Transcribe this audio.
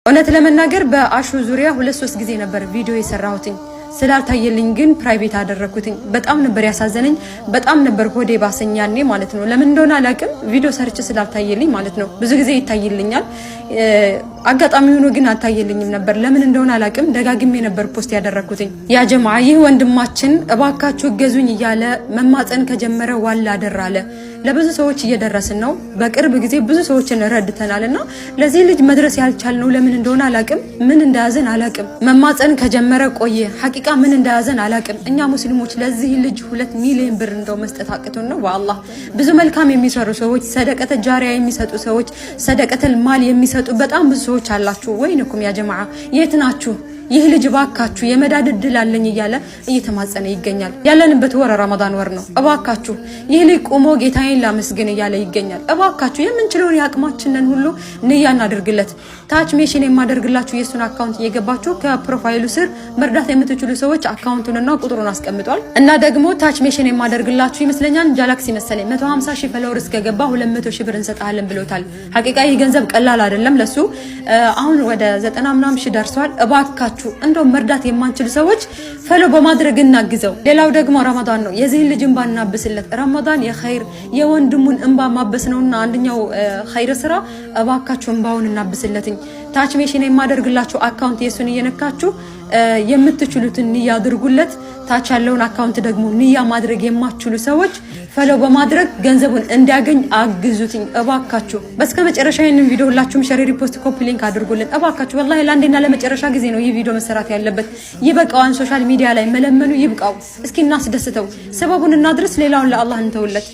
እውነት ለመናገር በአሹ ዙሪያ 2-3 ጊዜ ነበር ቪዲዮ የሰራሁትኝ ስላልታየልኝ ግን ፕራይቬት አደረኩትኝ በጣም ነበር ያሳዘነኝ በጣም ነበር ሆዴ ባሰኛኔ ማለት ነው ለምን እንደሆነ አላቅም ቪዲዮ ሰርች ስላልታየልኝ ማለት ነው ብዙ ጊዜ ይታይልኛል አጋጣሚ ሆኖ ግን አልታየልኝም ነበር ለምን እንደሆነ አላቅም ደጋግሜ ነበር ፖስት ያደረኩትኝ ያ ጀማዓ ይህ ወንድማችን እባካችሁ ገዙኝ እያለ መማፀን ከጀመረ ዋላ አደራለ ለብዙ ሰዎች እየደረስን ነው በቅርብ ጊዜ ብዙ ሰዎችን ረድተናልና ለዚህ ልጅ መድረስ ያልቻልነው ለምን እንደሆነ አላቅም ምን እንዳያዘን አላቅም መማፀን ከጀመረ ቆየ ሐቂቃ ምን እንዳያዘን አላቅም እኛ ሙስሊሞች ለዚህ ልጅ 2 ሚሊዮን ብር እንደው መስጠት አቅቶን ነው والله ብዙ መልካም የሚሰሩ ሰዎች ሰደቀተ ጃሪያ የሚሰጡ ሰዎች ሰደቀተል ማል የሚሰጡ በጣም ብዙ ሰዎች አላችሁ ወይንኩም ያ ጀማዓ የት ናችሁ ይህ ልጅ ባካችሁ የመዳድ ድል አለኝ እያለ እየተማጸነ ይገኛል ያለንበት ወር ረመዳን ወር ነው እባካችሁ ይህ ልጅ ቆሞ ጌታዬን ላመስግን እያለ ይገኛል እባካችሁ የምንችለውን ያቅማችንን ሁሉ ንያ እናድርግለት ታች ሜሽን የማደርግላችሁ የሱን አካውንት እየገባችሁ ከፕሮፋይሉ ስር መርዳት የምትችሉ ሰዎች አካውንቱንና ቁጥሩን አስቀምጧል እና ደግሞ ታች ሜሽን የማደርግላችሁ ይመስለኛል ጃላክሲ መሰለኝ 150,000 ፎሎወርስ ከገባ 200,000 ብር እንሰጣለን ብሎታል ሐቂቃ ይህ ገንዘብ ቀላል አይደለም ለሱ አሁን ወደ 90 ምናምን ሺህ ደርሷል እባካችሁ እንደው መርዳት የማንችል ሰዎች ፈሎ በማድረግ እናግዘው ሌላው ደግሞ ረመዳን ነው የዚህ ልጅ እንባ እናብስለት ረመዳን የኸይር የወንድሙን እንባ ማበስ ነውና አንደኛው ኸይር ስራ እባካችሁ እንባውን እናብስለትኝ ታች ሜሽን የማደርግላችሁ አካውንት የሱን እየነካችሁ የምትችሉትን ንያ አድርጉለት ታች ያለውን አካውንት ደግሞ ንያ ማድረግ የማትችሉ ሰዎች ፈሎ በማድረግ ገንዘቡን እንዲያገኝ አግዙትኝ እባካችሁ በስከ መጨረሻ ይሄንን ቪዲዮ ሁላችሁም ሼር ሪፖስት ኮፒ ሊንክ አድርጉልን እባካችሁ والله ለአንዴና ለመጨረሻ ጊዜ ነው ይህ ቪዲዮ መሰራት ያለበት ይበቃዋን ሶሻል ሚዲያ ላይ መለመኑ ይብቃው እስኪ እናስደስተው ሰበቡን እናድርስ ሌላውን ለአላህ እንተውለት